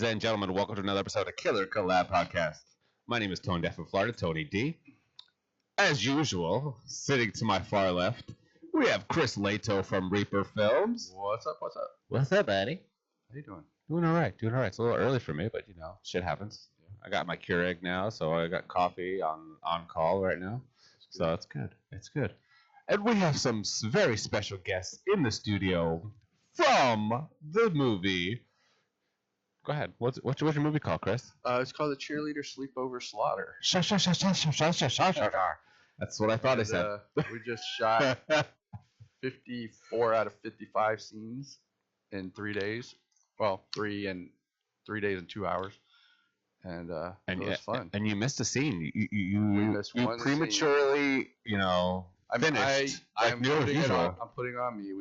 and gentlemen, welcome to another episode of Killer Collab Podcast. My name is Tone Deaf from Florida, Tony D. As usual, sitting to my far left, we have Chris Lato from Reaper Films. What's up? What's up, buddy? How you doing? Doing all right. It's a little early for me, but shit happens. Yeah. I got my Keurig now, so I got coffee on call right now. So it's good. And we have some very special guests in the studio from the movie. Go ahead. What's your movie called, Chris? It's called the Cheerleader Sleepover Slaughter. That's what I thought I said. We just shot 54 out of 55 scenes in 3 days. Well, 3 days and 2 hours. And it was fun. And you missed a scene. You missed one prematurely, finished. I'm putting on me.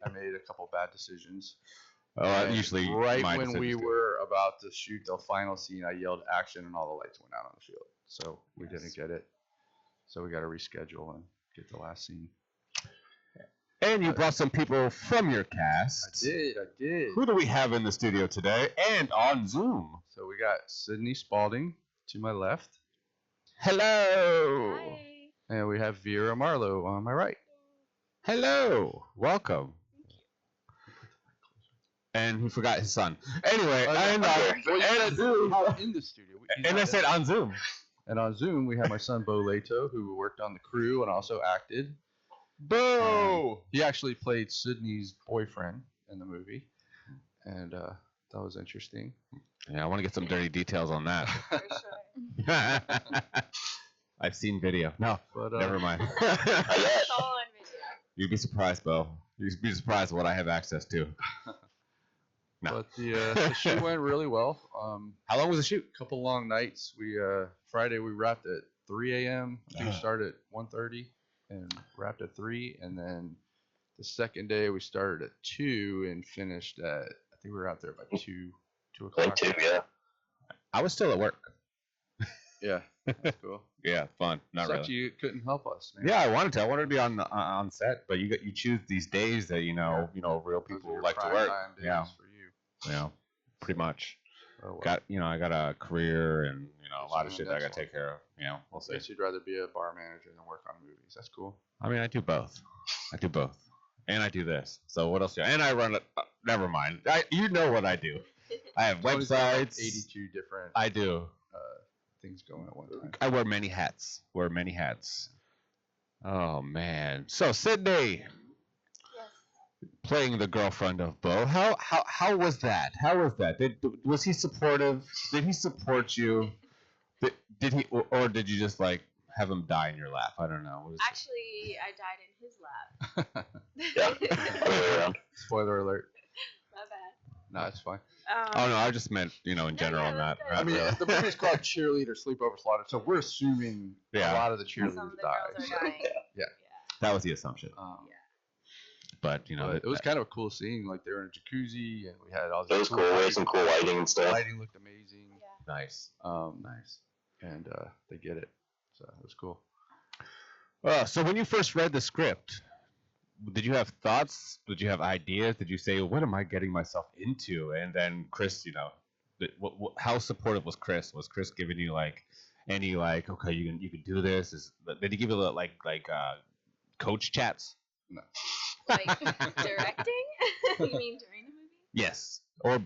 I made a couple bad decisions. Usually right when we were about to shoot the final scene, I yelled action and all the lights went out on the field. So we didn't get it. So we got to reschedule and get the last scene. And you brought some people from your cast. I did. Who do we have in the studio today and on Zoom? So we got Sydney Spalding to my left. Hello. Hi. And we have Vera Marlowe on my right. Hello. Welcome. And he forgot his son. Anyway, in the studio. And I said on Zoom. And on Zoom, we have my son, Bo Lato, who worked on the crew and also acted. Bo! He actually played Sydney's boyfriend in the movie. And that was interesting. Yeah, I want to get some dirty details on that. For sure. I've seen video. No, but, never mind. It's all on video. You'd be surprised, Bo. You'd be surprised what I have access to. No. But the shoot went really well. How long was the shoot? A couple long nights. Friday we wrapped at 3 a.m. We started at 1:30 and wrapped at 3. And then the second day we started at 2 and finished at, I think we were out there by 2 o'clock. Like 2, yeah. I was still at work. Yeah, that's cool. Yeah, fun. Not Sucked really. You couldn't help us, man. Yeah, I wanted to. I wanted to be on set, but you choose these days that real people like to work. Yeah, for you. Yeah, pretty much. Oh, well. I got a career and a lot of shit that I got to take care of. We'll see. I guess you'd rather be a bar manager than work on movies. That's cool. I mean, I do both. And I do this. So what else? And I run it. Never mind. You know what I do. I have websites. Like 82 different. I do. Things going at one time. I wear many hats. Oh man. So Sydney, Yes. playing the girlfriend of Bo. How was that? Was he supportive? Did he support you? Did he or did you just have him die in your lap? I don't know. Actually, I died in his lap. Yeah. Spoiler alert. My bad. No, it's fine. Oh no, I just meant in general, not. I mean, the movie's called Cheerleader Sleepover Slaughter, so we're assuming a lot of the cheerleaders some of the die. girls are dying. Yeah. That was the assumption. Yeah. But it was kind of a cool scene. Like they were in a jacuzzi, and we had all. It was cool. We had some cool lighting and stuff. Lighting looked amazing. Yeah. Nice. Nice. And they get it, so it was cool. So when you first read the script, did you have thoughts? Did you have ideas? Did you say, "What am I getting myself into?" And then Chris, how supportive was Chris? Was Chris giving you any okay, you can do this? Did he give you coach chats? No. Like directing? You mean during the movie? Yes. Or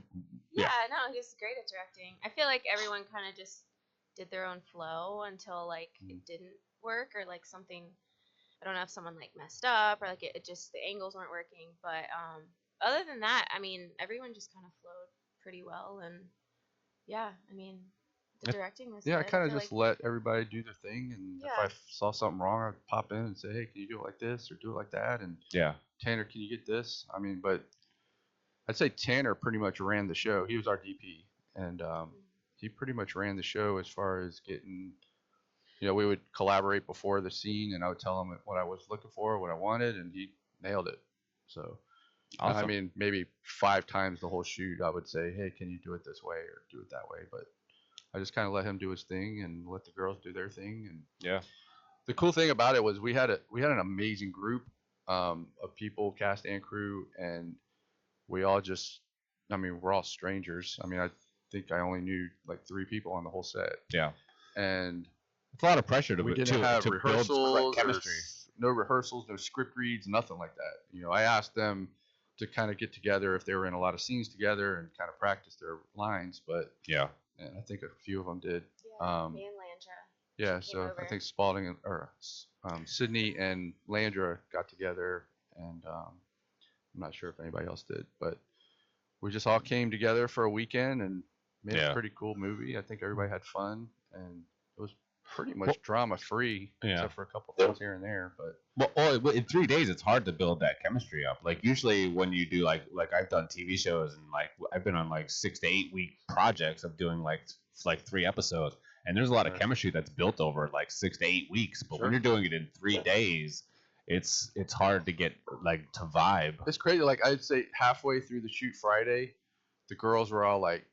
yeah, no, he was great at directing. I feel like everyone kind of just did their own flow until it didn't work or something. I don't know if someone messed up or it just the angles weren't working, but other than that, I mean, everyone just kind of flowed pretty well, and yeah, I mean, the directing was yeah, good. I kind of just let everybody do their thing, and if I saw something wrong, I'd pop in and say, hey, can you do it like this or do it like that? And Tanner, can you get this? I mean, but I'd say Tanner pretty much ran the show. He was our DP, and he pretty much ran the show as far as getting. We would collaborate before the scene, and I would tell him what I was looking for, what I wanted, and he nailed it. So, awesome. I mean, maybe 5 times the whole shoot, I would say, hey, can you do it this way or do it that way? But I just kind of let him do his thing and let the girls do their thing. And the cool thing about it was we had an amazing group of people, cast and crew, and we all we're all strangers. I mean, think I only knew like 3 people on the whole set. Yeah. And it's a lot of pressure we didn't have to rehearsals, build chemistry. no rehearsals, no script reads, nothing like that. You know, I asked them to kind of get together if they were in a lot of scenes together and kind of practice their lines, but yeah, and I think a few of them did. Yeah, me and Landra. Yeah, so over. I think Spalding or Sydney and Landra got together, and I'm not sure if anybody else did, but we just all came together for a weekend and made a pretty cool movie. I think everybody had fun, and it was pretty much drama free, except for a couple things here and there. But in 3 days, it's hard to build that chemistry up. Like usually when you do like I've done TV shows and like I've been on like 6 to 8 week projects of doing like 3 episodes, and there's a lot of chemistry that's built over like 6 to 8 weeks. But when you're doing it in 3 days, it's hard to get like to vibe. It's crazy. Like I'd say halfway through the shoot Friday, the girls were all like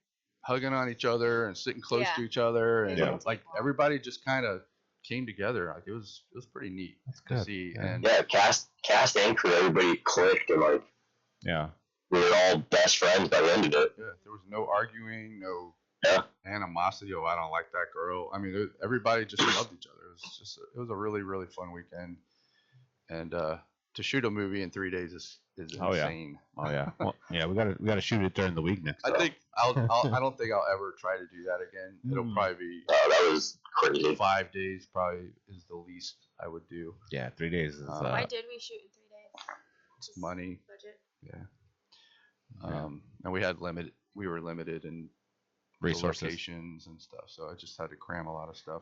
hugging on each other and sitting close to each other, and like everybody just kind of came together. Like it was pretty neat to see. And cast and crew, everybody clicked, and like we were all best friends by the end of it. Yeah, there was no arguing, no animosity. Oh, I don't like that girl. I mean, everybody just loved each other. It was a really, really fun weekend, and to shoot a movie in 3 days is insane. Oh yeah. Well, yeah, we gotta shoot it during the week next time. I think I don't think I'll ever try to do that again. It'll probably be that was crazy. 5 days probably is the least I would do. Yeah, 3 days is why did we shoot in 3 days? Just money. Budget. Yeah. And we were limited in resources locations and stuff, so I just had to cram a lot of stuff.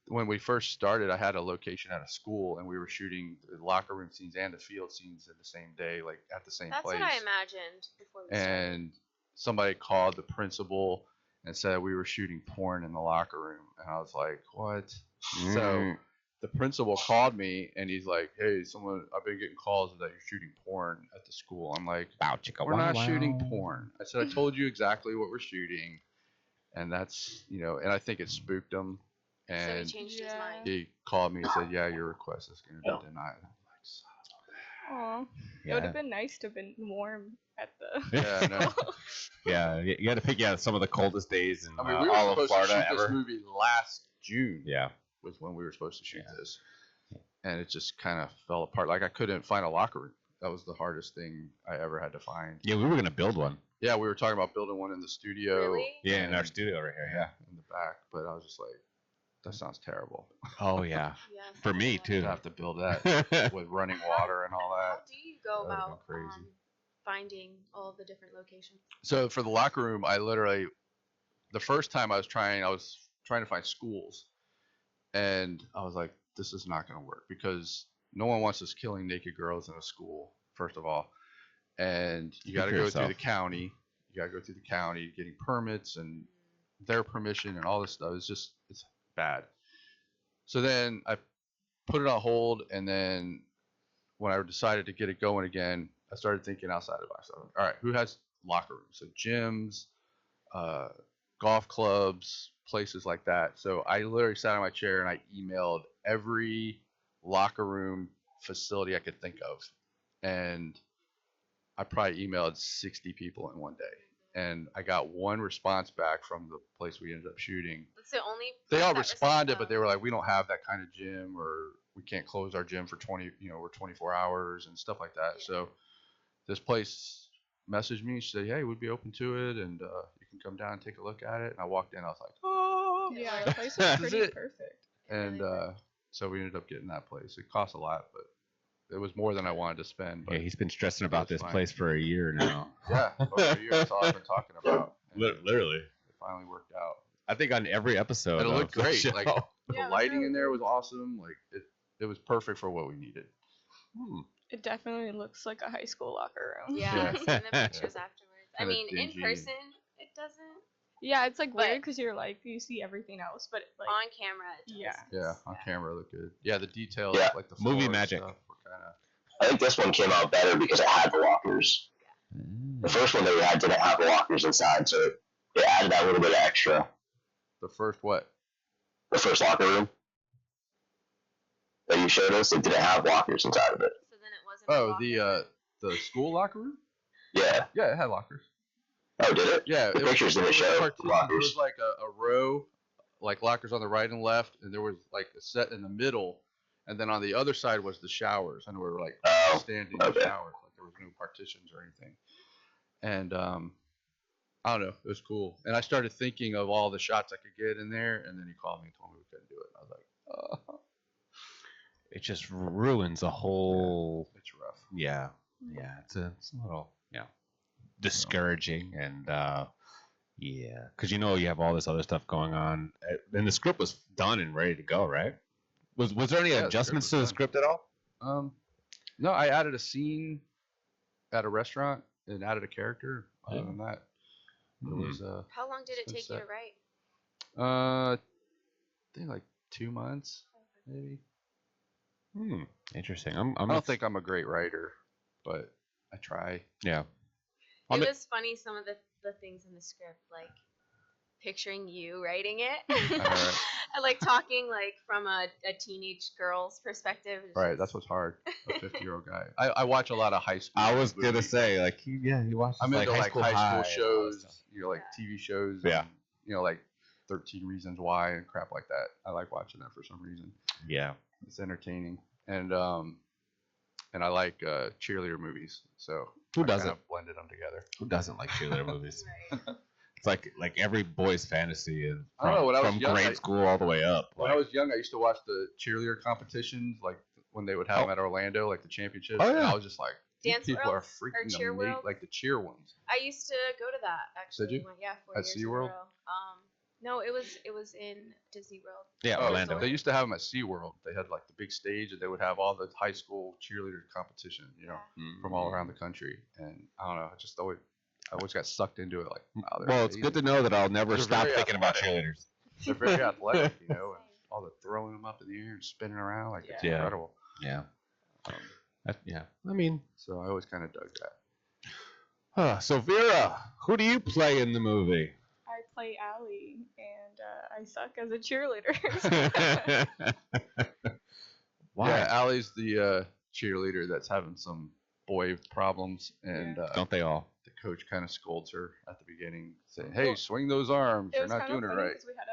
When we first started, I had a location at a school, and we were shooting the locker room scenes and the field scenes in the same day, like at the same place. That's what I imagined before we started. And somebody called the principal and said we were shooting porn in the locker room, and I was like, "What?" So the principal called me, and he's like, "Hey, I've been getting calls that you're shooting porn at the school." I'm like, "We're not shooting porn." I said, "I told you exactly what we're shooting," and that's and I think it spooked him. And so he changed his mind. He called me and said, "Yeah, your request is going to be denied." I'm like, "Son of a bitch." It would have been nice to have been warm at the. Yeah, no. Yeah, you got to pick some of the coldest days in we were all of Florida to shoot ever. This movie last June. Yeah, was when we were supposed to shoot this, and it just kind of fell apart. Like I couldn't find a locker room. That was the hardest thing I ever had to find. Yeah, we were gonna build one. Yeah, we were talking about building one in the studio. Really? Yeah, in our studio right here. Yeah, in the back. But I was just like, that sounds terrible. Oh yeah. For me too. To have to build that with running water and all that. How do you go about finding all the different locations? So for the locker room, the first time I was trying to find schools, and I was like, this is not going to work because no one wants us killing naked girls in a school, first of all, and you got to go through the county. You got to go through the county, getting permits and their permission and all this stuff. It's bad. So then I put it on hold, and then when I decided to get it going again, I started thinking outside of myself. All right, who has locker rooms? So gyms, golf clubs, places like that. So I literally sat in my chair and I emailed every locker room facility I could think of, and I probably emailed 60 people in one day. And I got one response back from the place we ended up shooting. That's the only. They all responded, but they were like, "We don't have that kind of gym, or we can't close our gym for we're 24 hours and stuff like that." Yeah. So this place messaged me. She said, "Hey, we'd be open to it, and you can come down and take a look at it." And I walked in. I was like, "Oh, yeah, the place is pretty perfect." And so we ended up getting that place. It cost a lot, but it was more than I wanted to spend. Yeah, he's been stressing about this place for a year now. Yeah, over a year. That's all I've been talking about. Literally. It finally worked out. I think on every episode. And it looked great. Like the lighting in there was awesome. Like it was perfect for what we needed. It definitely looks like a high school locker room. Yeah, I've seen the pictures afterwards. I mean, in person, it doesn't. Yeah, it's like weird because you see everything else, but like on camera, it does. Yeah, on camera it looked good. Yeah, the details, like the movie magic. Stuff were kinda... I think this one came out better because it had the lockers. The first one that we had didn't have the lockers inside, so it added that little bit of extra. The first what? The first locker room that you showed us, it didn't have lockers inside of it. So then it wasn't. Oh, the school locker room? Yeah. Yeah, it had lockers. Oh, did it? Yeah, The pictures didn't show There lockers. was like a row, like lockers on the right and left, and there was like a set in the middle, and then on the other side was the showers, and we were like standing in the showers, like there was no partitions or anything. And I don't know, it was cool. And I started thinking of all the shots I could get in there, and then he called me and told me we couldn't do it. I was like, oh. It just ruins a whole. Yeah, it's rough. Yeah, it's a little discouraging, and yeah, because you have all this other stuff going on, and the script was done and ready to go, right? Was there any adjustments to the script at all? No, I added a scene at a restaurant and added a character. Other than that, it was. How long did it take you to write? I think like 2 months, maybe. Interesting. I don't think I'm a great writer, but I try. Yeah. It was funny, some of the things in the script, like picturing you writing it. I like talking like from a teenage girl's perspective. Right, that's what's hard. A 50-year-old guy. I watch a lot of high school. I was gonna say like he watches. I'm into like high school shows, like Yeah. TV shows. Yeah. And, like 13 Reasons Why and crap like that. I like watching that for some reason. Yeah. It's entertaining, and I like cheerleader movies. So who I doesn't? kind of blended them together. Who doesn't like cheerleader movies? It's like every boy's fantasy, and I don't know, when I was from young, grade school all the way up. When I was young, I used to watch the cheerleader competitions, like when they would have them at Orlando, like the championships. Oh, yeah. And I was just like, these Dance people are World or freaking Cheer amazing. World? Like the cheer ones. I used to go to that actually. Did you? Yeah, 4 At years in a SeaWorld? row. No, it was in Disney World. Yeah, Orlando. They used to have them at SeaWorld. They had like the big stage, and they would have all the high school cheerleader competition, from all around the country. And I don't know, I always got sucked into it. Like, wow, well, it's good to know that I'll never stop thinking about cheerleaders. They're very athletic, and all the throwing them up in the air and spinning around, like it's incredible. Yeah. I mean, so I always kind of dug that. So Vera, who do you play in the movie? I play Allie, and I suck as a cheerleader. Why? Yeah, Allie's the cheerleader that's having some boy problems, and don't they all? The coach kind of scolds her at the beginning, saying, "Hey, swing those arms. You're not doing it right." We had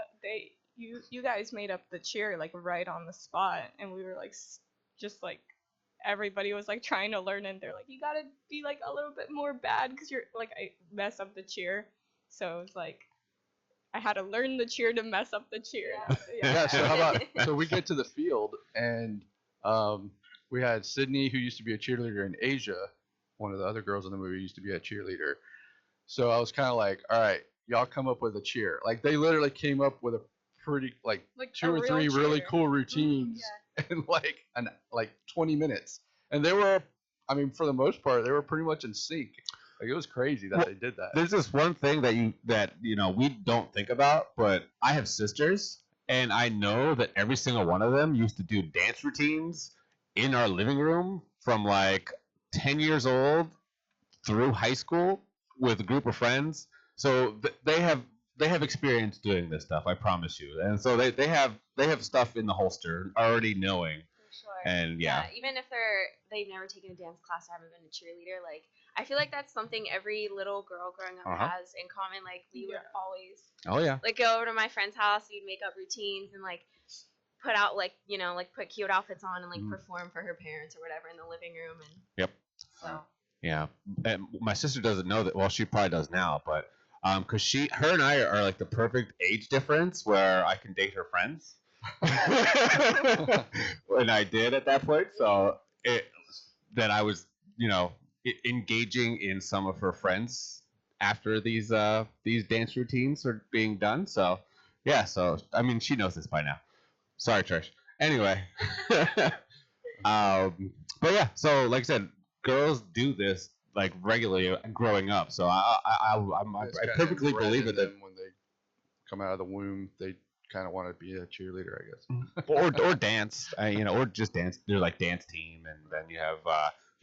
you guys made up the cheer like right on the spot, and we were like just like everybody was like trying to learn, and they're like, you gotta be like a little bit more bad because you're like I mess up the cheer, so it was like I had to learn the cheer to mess up the cheer. Yeah. So how about we get to the field, and we had Sydney, who used to be a cheerleader in Asia. One of the other girls in the movie used to be a cheerleader. So I was kind of like, all right, y'all come up with a cheer. Like they literally came up with a pretty like 2 or 3 really cool routines in like 20 minutes. And they were, I mean, for the most part, they were pretty much in sync. Like it was crazy that they did that. There's this one thing that we don't think about, but I have sisters, and I know that every single one of them used to do dance routines in our living room from like 10 years old through high school with a group of friends. So they have experience doing this stuff, I promise you. And so they have stuff in the holster already knowing. For sure. And even if they've never taken a dance class or haven't been a cheerleader, like I feel like that's something every little girl growing up has in common. Like we would always like go over to my friend's house, we'd make up routines and like put out like put cute outfits on and like perform for her parents or whatever in the living room. And so and my sister doesn't know that. Well, she probably does now, but because her and I are like the perfect age difference where I can date her friends. And I did at that point, so that I was engaging in some of her friends after these dance routines are being done. So so I mean she knows this by now. Sorry, Trish. Anyway, but yeah, so like I said, girls do this like regularly growing up. So I perfectly believe it that when they come out of the womb, they kind of want to be a cheerleader, I guess. or dance, or just dance. They're like dance team, and then you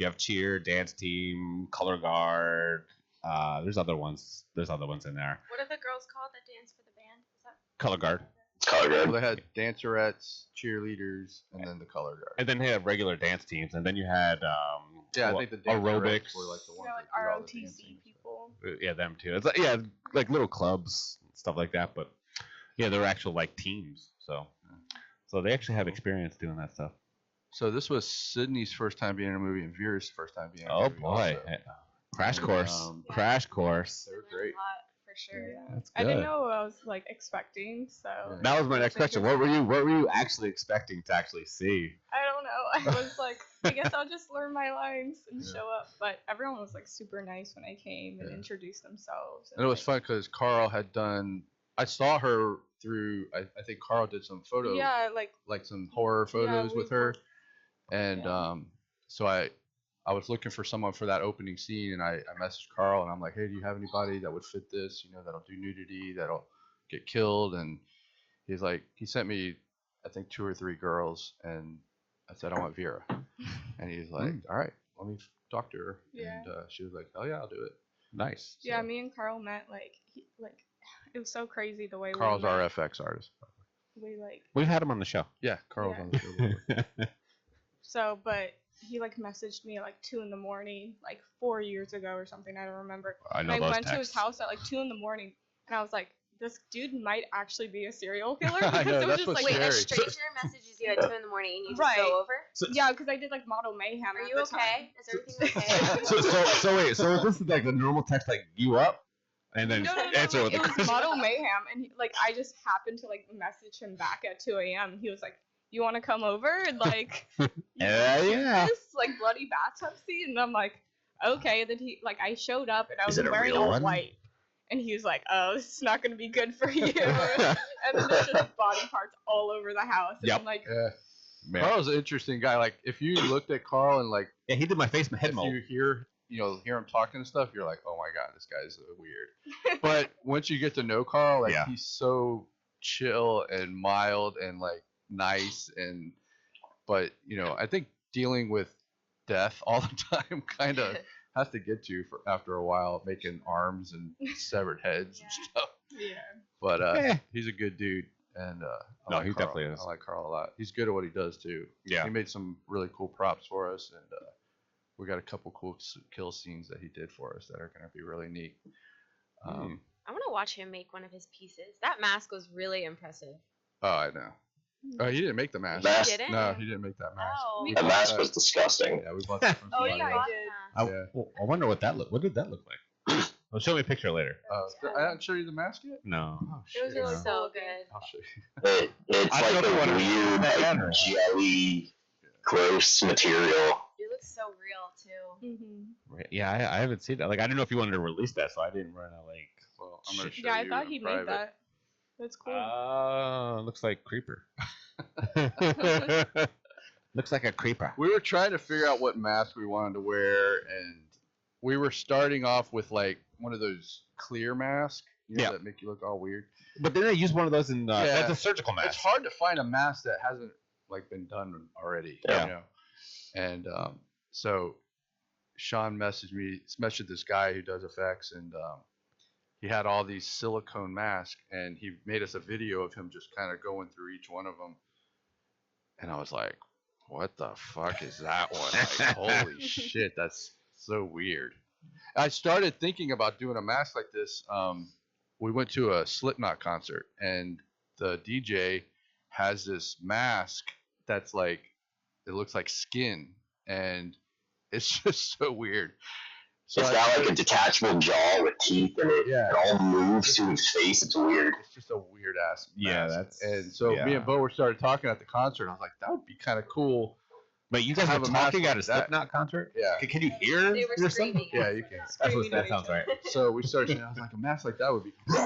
have cheer, dance team, color guard. There's other ones. There's other ones in there. what are the girls called that dance for the band? Is that Color guard. Color guard. So they had dancerettes, cheerleaders, and then the color guard. And then they had regular dance teams, and then you had I think the aerobics were like the ones like that did all the ROTC dancing. people. Yeah, them too. It's like little clubs, stuff like that. But yeah, they're actual like teams. So they actually have experience doing that stuff. So this was Sydney's first time being in a movie and Vera's first time being in a Oh movie. boy, Also. crash And, course, crash course. They were Learned great. a lot, for sure. Yeah. That's I didn't good. know what I was like expecting, so. Yeah. That was my next I think question. it's- What were you actually expecting to actually see? I don't know. I was like, I guess I'll just learn my lines and show up. But everyone was like super nice when I came and introduced themselves. And it was like, fun because Carl had done. I saw her through. I think Carl did some photos. Yeah, Like some horror photos with her, and yeah. so I was looking for someone for that opening scene, and I messaged Carl, and I'm like, hey, do you have anybody that would fit this? You know, that'll do nudity, that'll get killed, and he's like, he sent me, I think 2 or 3 girls, and I said I want Vera, and he's like, all right, let me talk to her, Yeah. and she was like, oh yeah, I'll do it. Nice. Yeah, me and Carl met it was so crazy the way Carl's we met. our FX artist. We like We've had him on the show. Yeah, Carl's Yeah. on the show. so, but he like messaged me at like 2 in the morning, like 4 years ago or something. I don't remember. I know And I those went to his texts. house at like 2 in the morning, and I was like, this dude might actually be a serial killer I because know, it was that's just what's like Wait, a scary. stranger messages you at 2 in the morning and you just Right. go over? yeah, because I did like model mayhem. Are at you the okay? time. Is everything okay? So wait, so is this like the normal text like you up? And then No, answer like, with a it was question. model mayhem, and like I just happened to like message him back at 2 a.m. He was like, "You want to come over and like, Yeah. this like bloody bathtub scene?" And I'm like, "Okay." And then he like I showed up and I Is was it a wearing real all one? white, and he was like, "Oh, this is not gonna be good for you." And then there's just body parts all over the house, and Yep. I'm like, Yeah. Man. Carl's an interesting guy. Like if you looked at Carl and like Yeah, he did my face, my head if mold. you hear him talking and stuff, you're like, oh my god, this guy's weird. But once you get to know Carl, like Yeah. he's so chill and mild and like nice but I think dealing with death all the time kind of has to get you for after a while, making arms and severed heads and stuff. yeah. But Eh. he's a good dude, and I No, like he Carl. definitely is. I like Carl a lot. He's good at what he does too. Yeah. He made some really cool props for us, and we got a couple cool kill scenes that he did for us that are going to be really neat. I want to watch him make one of his pieces. That mask was really impressive. Oh, I know. Oh, he didn't make the mask. Mask? He didn't? No, he didn't make that mask. Oh. We The bought mask that. was disgusting. Yeah, we bought that from Oh, somebody yeah, else. I did. Yeah. I wonder what did that look like? Well, show me a picture later. I haven't showed you the mask yet. No. Oh, It was shit. really No. So cool. good. I'll show you. It's I like really a wanna weird, that like, animal. jelly, gross material. It looks so real too. Mm-hmm. Yeah, I haven't seen that. Like, I didn't know if you wanted to release that, so I didn't run out. Like, Well, I'm gonna show Yeah, I you thought in he private. made that. That's cool. looks like creeper. Looks like a creeper. We were trying to figure out what mask we wanted to wear, and we were starting off with like one of those clear masks, Yeah. that make you look all weird. But then they use one of those in. Yeah. That's a surgical mask. It's hard to find a mask that hasn't like been done already. Yeah. And so Sean messaged this guy who does effects, and he had all these silicone masks, and he made us a video of him just kind of going through each one of them. And I was like, what the fuck is that one? Like, holy shit, that's so weird. I started thinking about doing a mask like this. We went to a Slipknot concert, and the DJ has this mask that's like, it looks like skin, and it's just so weird. So It's got like a detachable jaw with teeth in it. Yeah. It all moves to his face. It's weird. It's just a weird ass mask. Yeah, that's. And so yeah. me and Bo were started talking at the concert. And I was like, that would be kind of cool. Wait, you guys have were a mask talking at a like that. Slipknot concert? Yeah. Can you hear? They were yourself? screaming. Yeah, you can. That sounds right. So we started saying, I was like, a mask like that would be cool.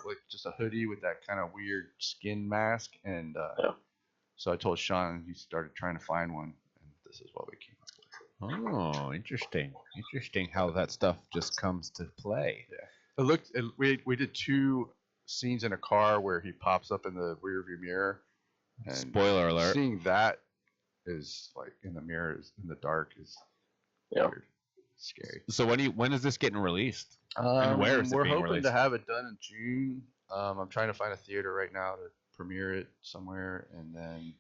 Like just a hoodie with that kind of weird skin mask. And Yeah. so I told Sean, and he started trying to find one. And this is what we came up with. Oh, interesting. Interesting how that stuff just comes to play. We did 2 scenes in a car where he pops up in the rear view mirror. And Spoiler alert. seeing that is like in the mirror in the dark is Yeah. weird. Scary. So when is this getting released? And where is it we're being hoping released? to have it done in June. I'm trying to find a theater right now premiere it somewhere, and then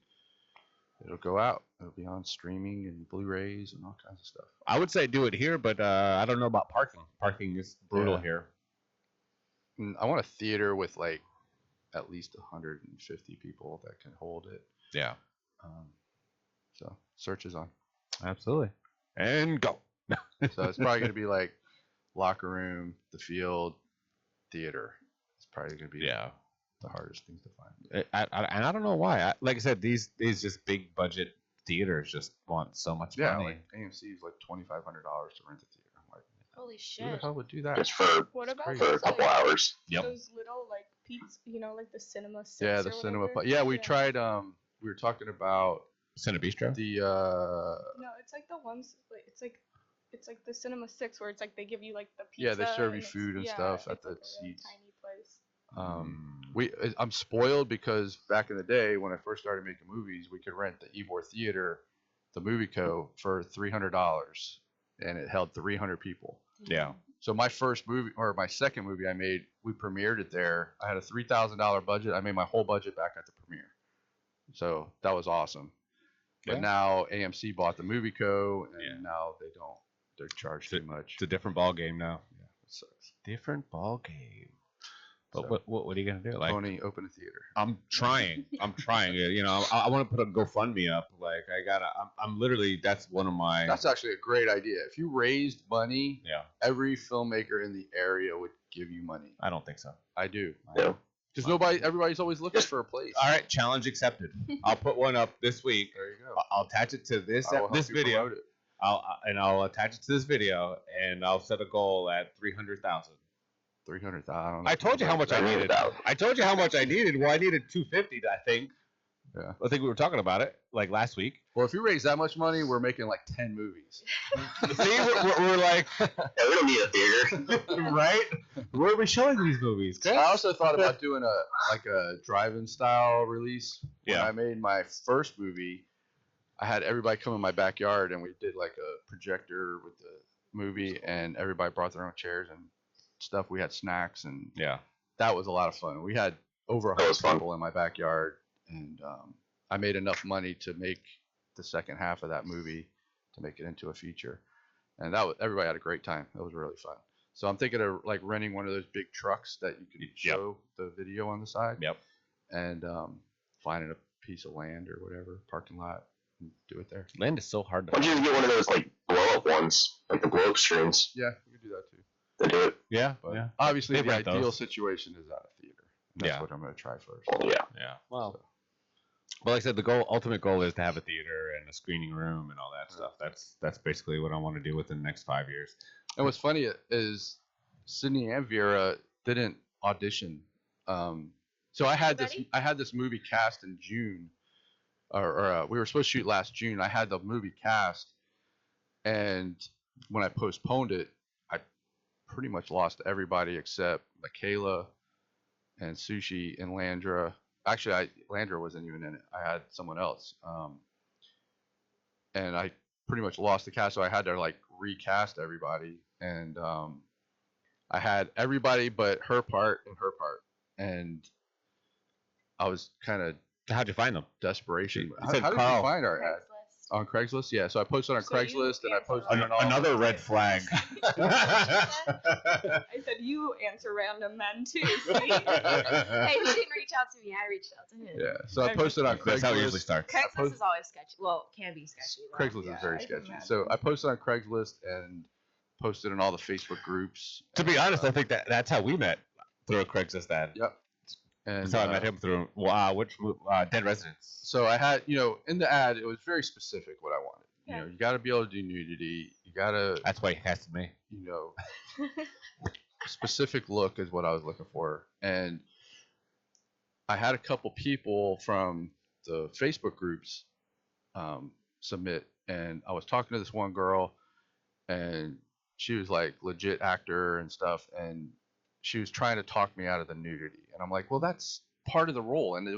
it'll go out. It'll be on streaming and Blu-rays and all kinds of stuff. I would say do it here, but I don't know about parking. Parking is brutal here. And I want a theater with like at least 150 people that can hold it. Yeah. So search is on. Absolutely. And go. So it's probably going to be like locker room, the field, theater. It's probably going to be the hardest things to find. And I don't know why. Like I said, these just big budget theaters just want so much money. Like AMC is like $2,500 to rent a theater. I'm like, holy shit. who the hell would do that? Just for What about crazy. a those, couple like, hours. Yep. those little like pizza, like the cinema six Yeah, or the cinema. whatever? Yeah, we tried. We were talking about Cinebistro? the. No, it's like the ones. Like, it's like the cinema six where it's like they give you like the pizza. Yeah, they serve you and food and yeah, stuff at it's the like a really seats. tiny place. I'm spoiled because back in the day when I first started making movies, we could rent the Ybor Theater, the Movie Co. for $300, and it held 300 people. Yeah. So my first movie, or my second movie I made, we premiered it there. I had a $3,000 budget. I made my whole budget back at the premiere. So that was awesome. But now AMC bought the Movie Co. and now they don't. They're charged too much. It's a different ball game now. Yeah, it sucks. Different ball game. But So, what are you gonna do? Like, Tony, open a theater. I'm trying. I'm trying. You know, I want to put a GoFundMe up. Like, I'm literally. That's one of my. That's actually a great idea. If you raised money, Yeah. every filmmaker in the area would give you money. I don't think so. I do. Yeah. Because everybody's always looking for a place. All right, challenge accepted. I'll put one up this week. There you go. I'll attach it to this I will help this you video. promote it. I'll attach it to this video, and I'll set a goal at 300,000. 300,000. I told you how much I needed. I told you how much I needed. Well, I needed 250, I think. Yeah. I think we were talking about it like last week. Well, if you raise that much money, we're making like 10 movies. See, we're like, Yeah, we don't need a theater. right? Where are we showing these movies? I also thought about doing a drive-in style release. When I made my first movie, I had everybody come in my backyard and we did like a projector with the movie, and everybody brought their own chairs and stuff. We had snacks, and that was a lot of fun. We had over 100 people in my backyard, and I made enough money to make the second half of that movie to make it into a feature, and everybody had a great time. It was really fun. So I'm thinking of like renting one of those big trucks that you could show the video on the side. Yep. And finding a piece of land or whatever, parking lot, and do it there. Land is so hard to Why don't you just get one of those like blow up ones, like the blow up screens? Yeah, you could do that too. They do it. Yeah. But obviously, They the rent ideal those. situation is at a theater. And that's what I'm going to try first. Well, yeah. Yeah. Well, like I said, the ultimate goal is to have a theater and a screening room and all that stuff. That's basically what I want to do within the next 5 years. And what's funny is Sydney and Vera didn't audition. So I had this movie cast in June, or we were supposed to shoot last June. I had the movie cast, and when I postponed it, I pretty much lost everybody except Michaela and Sushi and Landra. Actually, Landra wasn't even in it. I had someone else, and I pretty much lost the cast. So I had to like recast everybody, and I had everybody but her part and her part, and I was kind of. How'd you find them? Desperation. You How said did you Carl. find our ad? On Craigslist? Yeah. So I posted on Craigslist, and I posted on all Another red flag. I said you answer random men too. See? Hey, he didn't reach out to me. I reached out to him. Yeah. So I posted on Craigslist. That's how it usually starts. Craigslist is always sketchy. Well, can be sketchy. Though. Craigslist is very I can sketchy. imagine. So I posted on Craigslist and posted in all the Facebook groups. To be honest, I think that's how we met, through a Craigslist ad. Yep. And That's how I met him, through Dead Residents. So I had, in the ad, it was very specific what I wanted. You got to be able to do nudity. You got to. That's why he casted me. Specific look is what I was looking for, and I had a couple people from the Facebook groups submit, and I was talking to this one girl, and she was like legit actor and stuff, and she was trying to talk me out of the nudity, and I'm like, well, that's part of the role, and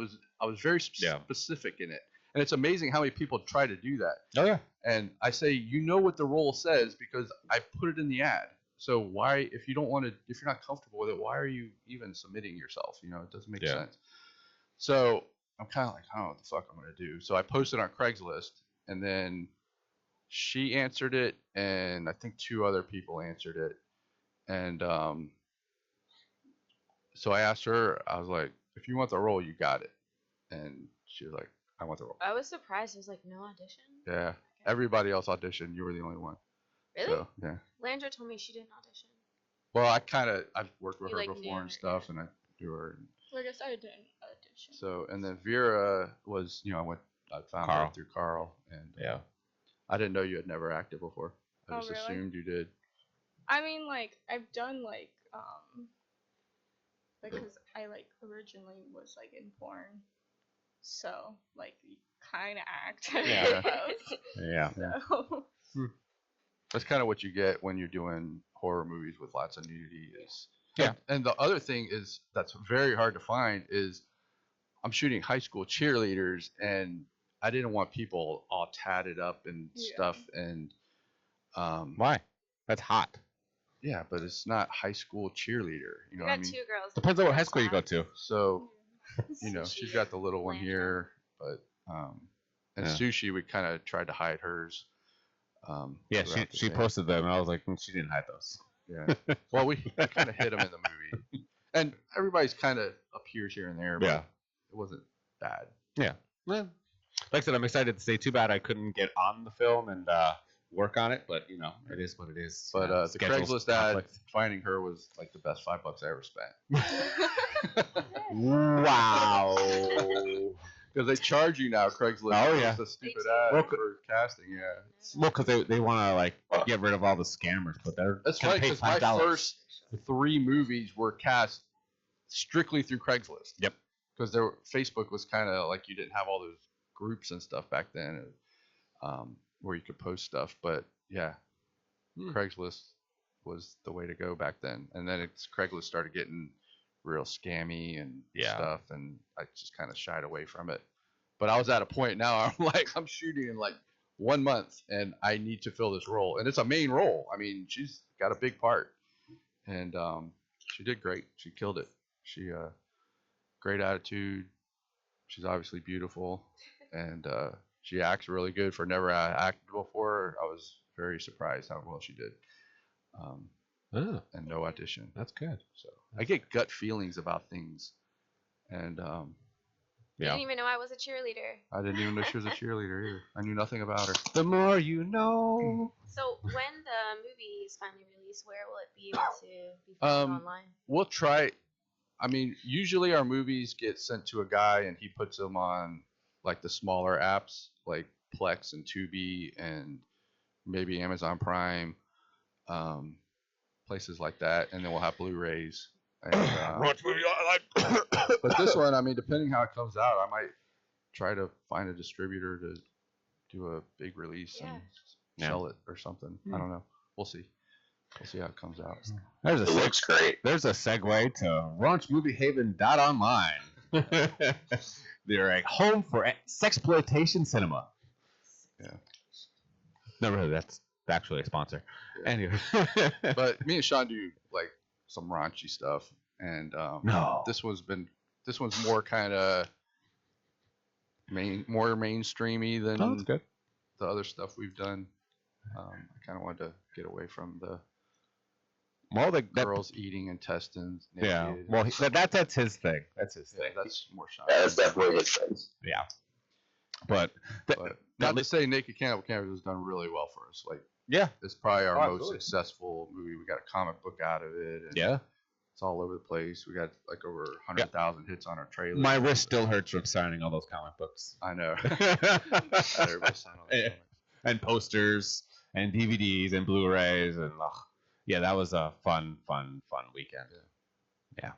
I was very specific in it, and it's amazing how many people try to do that. Oh yeah. And I say, what the role says because I put it in the ad. So why, if you're not comfortable with it, why are you even submitting yourself? It doesn't make sense. So I'm kind of like, I don't know what the fuck I'm gonna do. So I posted on Craigslist, and then she answered it, and I think 2 other people answered it, and so I asked her. I was like, if you want the role, you got it, and she was like, I want the role. I was surprised. I was like, no audition. Yeah, everybody else auditioned. You were the only one. Really? So yeah. Landra told me she didn't audition. Well, I've worked with her like, before and stuff, and I knew her. And Like I said, I didn't audition. so, and then Vera was, I found her through Carl, and Yeah. I didn't know you had never acted before. I just really? assumed you did. I mean, like I've done because I like originally was like in porn, so like you kind of act. Yeah. Yeah. So. That's kind of what you get when you're doing horror movies with lots of nudity. Is Yeah. And the other thing is that's very hard to find is I'm shooting high school cheerleaders, and I didn't want people all tatted up and stuff. And why? That's hot. Yeah, but it's not high school cheerleader. You know what I mean? 2 girls. Depends on what high school you go to. So, she's got the little one here, but and Sushi, we kind of tried to hide hers. Yeah, she posted them, and I was like, she didn't hide those. Yeah. Well, we kind of hit them in the movie, and everybody's kind of appears here and there, but it wasn't bad. Yeah. Well, like I said, I'm excited to say. Too bad I couldn't get on the film and work on it, but it is what it is. But the Craigslist ad, finding her was like the best $5 I ever spent. Wow. Because they charge you now, Craigslist. Oh yeah. It's a stupid ad for casting. Yeah. Well, because they want to like get rid of all the scammers, but that's right. Because my first 3 movies were cast strictly through Craigslist. Yep. Because Facebook was kind of like you didn't have all those groups and stuff back then, where you could post stuff. But yeah, Craigslist was the way to go back then. And then Craigslist started getting real scammy and stuff, and I just kind of shied away from it. But I was at a point now I'm shooting in like 1 month, and I need to fill this role, and it's a main role. I mean, she's got a big part, and she did great. She killed it. She great attitude. She's obviously beautiful, and she acts really good for never acted before. I was very surprised how well she did. And no audition. That's good. So I get gut feelings about things, and You didn't even know I was a cheerleader. I didn't even know she was a cheerleader either. I knew nothing about her. The more you know. So when the movie is finally released, where will it be able to be found online? We'll try. I mean, usually our movies get sent to a guy, and he puts them on like the smaller apps, like Plex and Tubi, and maybe Amazon Prime. Places like that, and then we'll have Blu-rays. And, Watch movie I like. But this one, I mean, depending how it comes out, I might try to find a distributor to do a big release and sell it or something. I don't know. We'll see. We'll see how it comes out. It looks great. There's a segue to launchmoviehaven.online. They're a home for sexploitation cinema. Yeah. Never heard of that. That's actually a sponsor. Yeah. Anyway. But me and Sean do like some raunchy stuff, and this one's more kind of more mainstreamy than good. The other stuff we've done. I kind of wanted to get away from the girls eating intestines. Yeah, well, that's his thing. That's his thing. That's more Sean. Yeah, that's definitely his thing. Yeah, but not to say Naked Cannibal Campers has done really well for us. Like, it's probably our most successful movie. We got a comic book out of it. And it's all over the place. We got like over 100,000 hits on our trailer. My wrist still hurts from signing all those comic books. I know. And posters and DVDs and Blu-rays and that was a fun weekend. Yeah.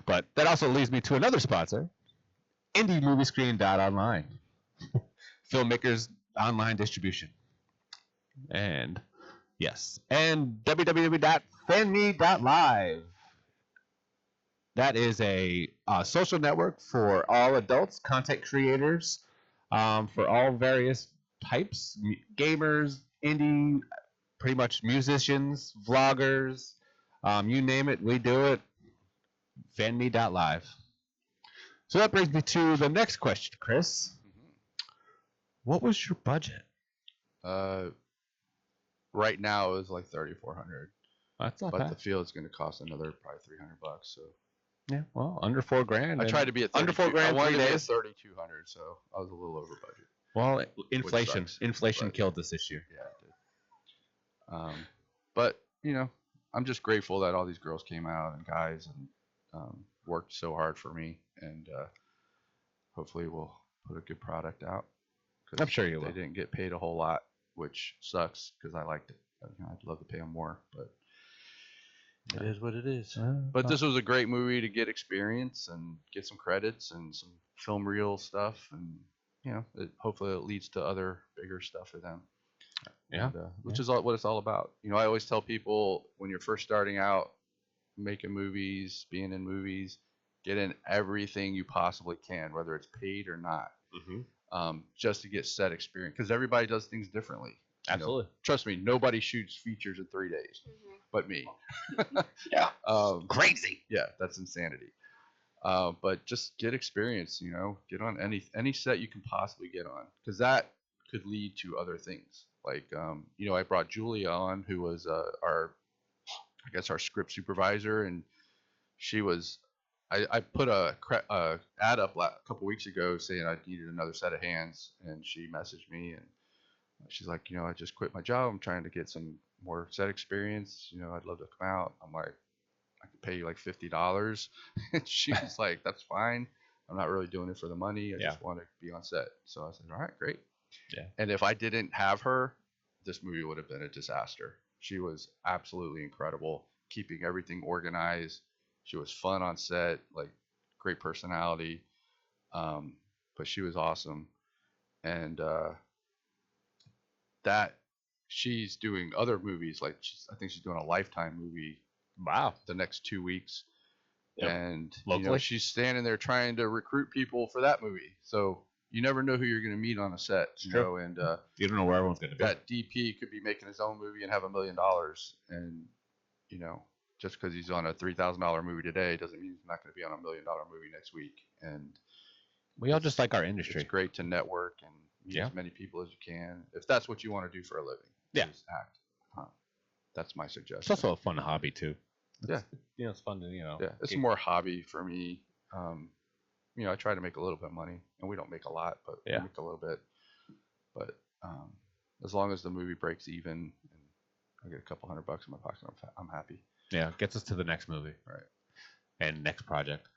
But that also leads me to another sponsor, IndieMoviescreen.online. Filmmakers online distribution. And www.fanme.live. That is a social network for all adults, content creators, for all various types, gamers, indie, pretty much musicians, vloggers, you name it, we do it. Fanme.live. So that brings me to the next question, Chris. Mm-hmm. What was your budget? Right now it's like $3,400. That's not but bad. the field's going to cost another probably $300. So yeah, well, under $4,000. I tried to be at under $4,000. I wanted 3 to be at days. 3,200, so I was a little over budget. Well, inflation sucks, killed us this year. Yeah, it did. But you know, I'm just grateful that all these girls came out and guys and worked so hard for me, and hopefully we'll put a good product out. I'm sure you will. They didn't get paid a whole lot, which sucks because I liked it. You know, I'd love to pay them more, but it is what it is. But this was a great movie to get experience and get some credits and some film reel stuff, and you know, hopefully it leads to other bigger stuff for them. Yeah, and, which is what it's all about. You know, I always tell people when you're first starting out, making movies, being in movies, get in everything you possibly can, whether it's paid or not, just to get set experience, because everybody does things differently. Absolutely. You know, trust me, nobody shoots features in 3 days, but me. Yeah. Crazy. Yeah, that's insanity. But just get experience. You know, get on any set you can possibly get on, because that could lead to other things. Like, you know, I brought Julia on, who was our script supervisor, and she was. I put a ad up a couple weeks ago saying I needed another set of hands, and she messaged me and she's like, you know, I just quit my job. I'm trying to get some more set experience. You know, I'd love to come out. I'm like, I could pay you like $50. And she was like, that's fine. I'm not really doing it for the money. I just want to be on set. So I said, all right, great. Yeah. And if I didn't have her, this movie would have been a disaster. She was absolutely incredible, keeping everything organized. She was fun on set, like great personality. But she was awesome. And that she's doing other movies, like I think she's doing a Lifetime movie. Wow. The next 2 weeks. Yep. And locally, you know, she's standing there trying to recruit people for that movie. So you never know who you're going to meet on a set. You know, and you don't know where everyone's going to be. That DP could be making his own movie and have $1 million, and you know, just because he's on a $3,000 movie today doesn't mean he's not going to be on $1 million movie next week. And we all just like our industry. It's great to network and meet as many people as you can, if that's what you want to do for a living. Yeah, just act. That's my suggestion. It's also a fun hobby too. Yeah, you know, it's fun to, you know. Yeah, it's more hobby for me. You know, I try to make a little bit of money, and we don't make a lot, but we make a little bit. But as long as the movie breaks even and I get a couple $100 in my pocket, I'm happy. Yeah, gets us to the next movie, right? And next project.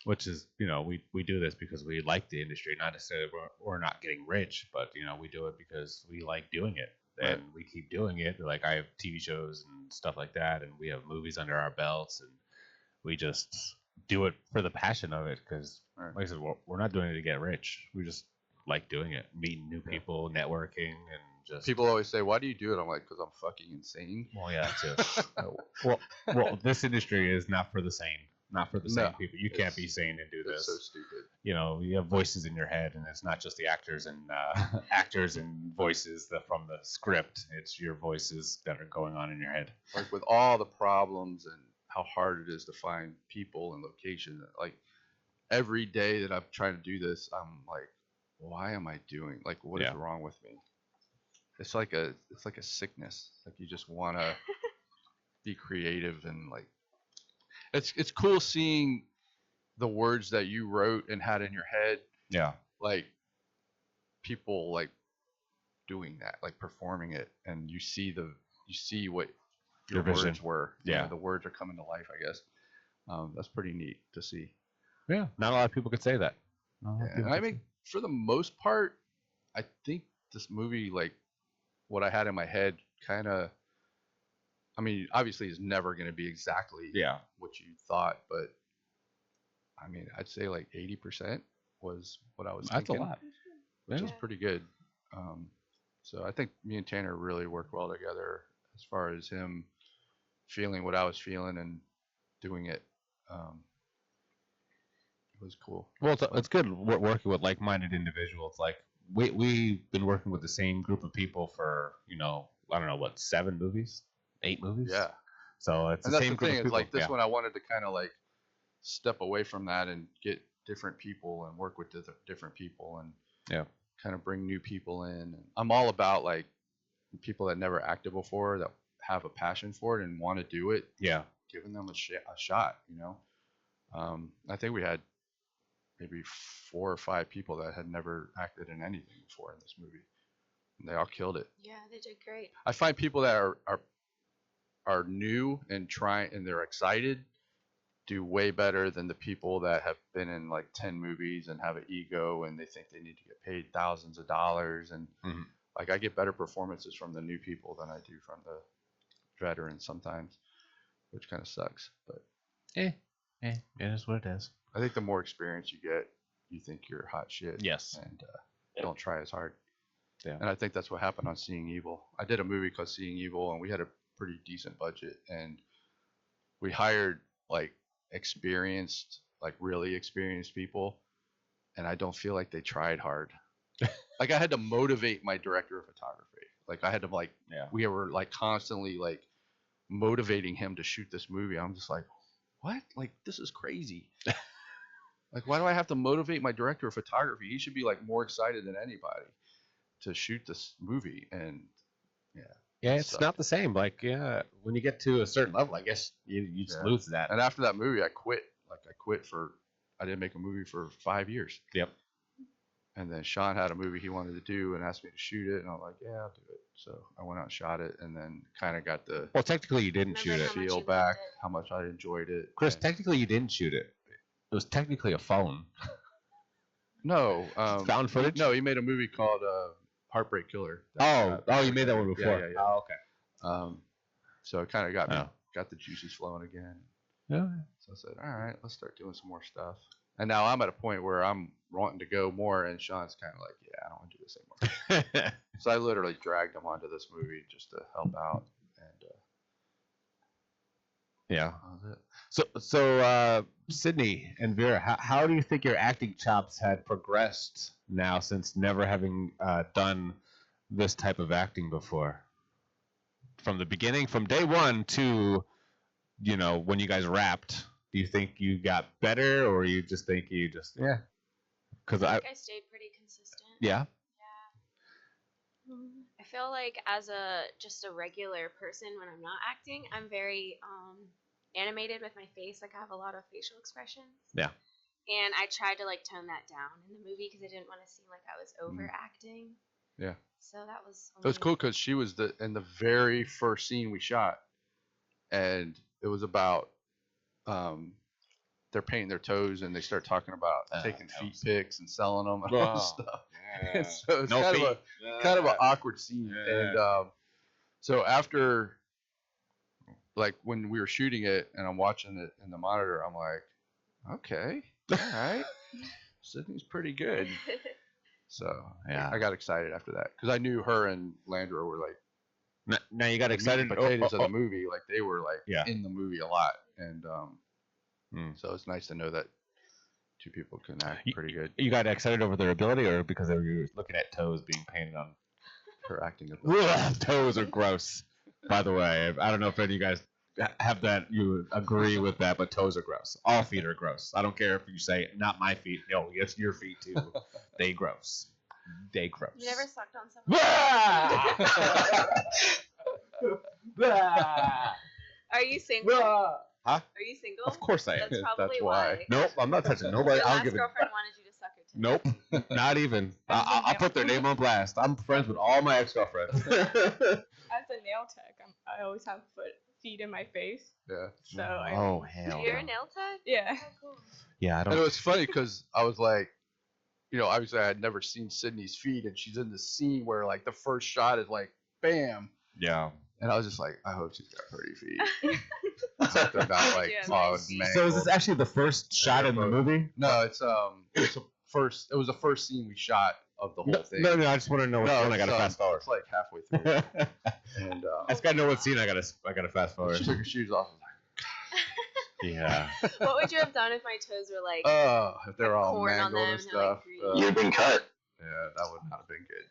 Which is, you know, we do this because we like the industry, not necessarily we're not getting rich, but you know, we do it because we like doing it. And we keep doing it. Like, I have TV shows and stuff like that, and we have movies under our belts, and we just do it for the passion of it. Because, like I said, we're not doing it to get rich. We just like doing it, meeting new people, networking, and just. People always say, "Why do you do it?" I'm like, "Because I'm fucking insane." Well, yeah, too. well, this industry is not for the sane. Not for the same people. You can't be sane and do this. It's so stupid. You know, you have voices in your head, and it's not just the actors and voices from the script. It's your voices that are going on in your head. Like, with all the problems and how hard it is to find people and location, like every day that I'm trying to do this, I'm like, why am I doing? Like, what is wrong with me? It's like a sickness. Like, you just want to be creative and like. It's cool seeing the words that you wrote and had in your head. Yeah. Like, people like doing that, like performing it, and you see what your words were. Yeah. You know, the words are coming to life, I guess. That's pretty neat to see. Yeah. Not a lot of people could say that. And I mean, for the most part, I think this movie, like what I had in my head, kind of. I mean, obviously, it's never going to be exactly what you thought, but I mean, I'd say like 80% was what I was thinking. That's a lot. Which is pretty good. So I think me and Tanner really worked well together as far as him feeling what I was feeling and doing it. It was cool. Well, it's good working with like-minded individuals. Like, we've been working with the same group of people for, you know, I don't know, what, 7 movies? 8 movies? Yeah. So it's and the that's same the group thing of is people. like this one I wanted to kind of like step away from that and get different people and work with different people and kind of bring new people in. And I'm all about like people that never acted before that have a passion for it and want to do it. Yeah, giving them a shot. You know, I think we had maybe 4 or 5 people that had never acted in anything before in this movie, and they all killed it. Yeah, they did great. I find people that are new and they're excited do way better than the people that have been in like 10 movies and have an ego and they think they need to get paid thousands of dollars. And like I get better performances from the new people than I do from the veterans sometimes, which kind of sucks. But it is what it is. I think the more experience you get, you think you're hot shit. Yes. And don't try as hard. Yeah. And I think that's what happened on Seeing Evil. I did a movie called Seeing Evil, and we had a pretty decent budget, and we hired like really experienced people, and I don't feel like they tried hard. Like I had to motivate my director of photography. Like I had to we were like constantly like motivating him to shoot this movie. I'm just like, what? Like this is crazy. Like why do I have to motivate my director of photography? He should be like more excited than anybody to shoot this movie. And yeah, it's not the same. Like, when you get to a certain level, I guess you just lose that. And after that movie, I quit. Like, I didn't make a movie for 5 years. Yep. And then Sean had a movie he wanted to do and asked me to shoot it. And I was like, yeah, I'll do it. So I went out and shot it, and then kind of got the Well, technically, you didn't shoot it. Feel back how much I enjoyed it. Chris, technically, you didn't shoot it. It was technically a phone. No. Found footage? No, he made a movie called Heartbreak Killer. You made that one before. Yeah. Oh, okay. So it kind of got the juices flowing again. Yeah. So I said, all right, let's start doing some more stuff. And now I'm at a point where I'm wanting to go more, and Sean's kind of like, I don't want to do this anymore. So I literally dragged him onto this movie just to help out. And that was it. So Sydney and Vera, how do you think your acting chops had progressed now since never having done this type of acting before? From the beginning, from day one to, when you guys wrapped, do you think you got better, or you just think you just, Because I stayed pretty consistent. Yeah. I feel like as just a regular person when I'm not acting, I'm very animated with my face. Like I have a lot of facial expressions. Yeah. And I tried to like tone that down in the movie because I didn't want to seem like I was overacting. Yeah. So that was. It was cool because she was in the very first scene we shot, and it was about they're painting their toes and they start talking about taking feet pics and selling them and all this stuff. And so it's kind of an awkward scene. And so after, like when we were shooting it and I'm watching it in the monitor, I'm like, okay, all right, Sydney's pretty good. So I got excited after that because I knew her and Landra were like. Now you got excited. Potatoes of the movie, like they were like in the movie a lot, and so it's nice to know that 2 people can act pretty good. You got excited over their ability, or because they were looking at toes being painted on? Her acting ability. Toes are gross. By the way, I don't know if any of you guys have that. You agree with that, but toes are gross. All feet are gross. I don't care if you say not my feet. No, it's your feet too. They gross. They gross. You never sucked on someone. Are you single? Huh? Are you single? Of course I am. That's probably That's why. Nope, I'm not touching nobody. Your I'll last give it. girlfriend wanted you to suck her too. Nope, not even. I'll put their name on blast. I'm friends with all my ex-girlfriends. As a nail tech, I always have feet in my face. Yeah. So hell. You're a nail tech? Yeah. Oh, cool. Yeah, I don't. And it was funny because I was like, obviously I had never seen Sydney's feet, and she's in this scene where like the first shot is like, bam. Yeah. And I was just like, I hope she's got pretty feet. So they're not like, So is this actually the first shot in the movie? No, it was the first scene we shot of the whole thing. No, I just want to know which one I gotta fast forward. It's like halfway through. And I just gotta know what scene I gotta fast forward. She took her shoes off. Yeah. What would you have done if my toes were like? If they're all corn on mangled them and stuff. You've been cut. Yeah, that would not have been good.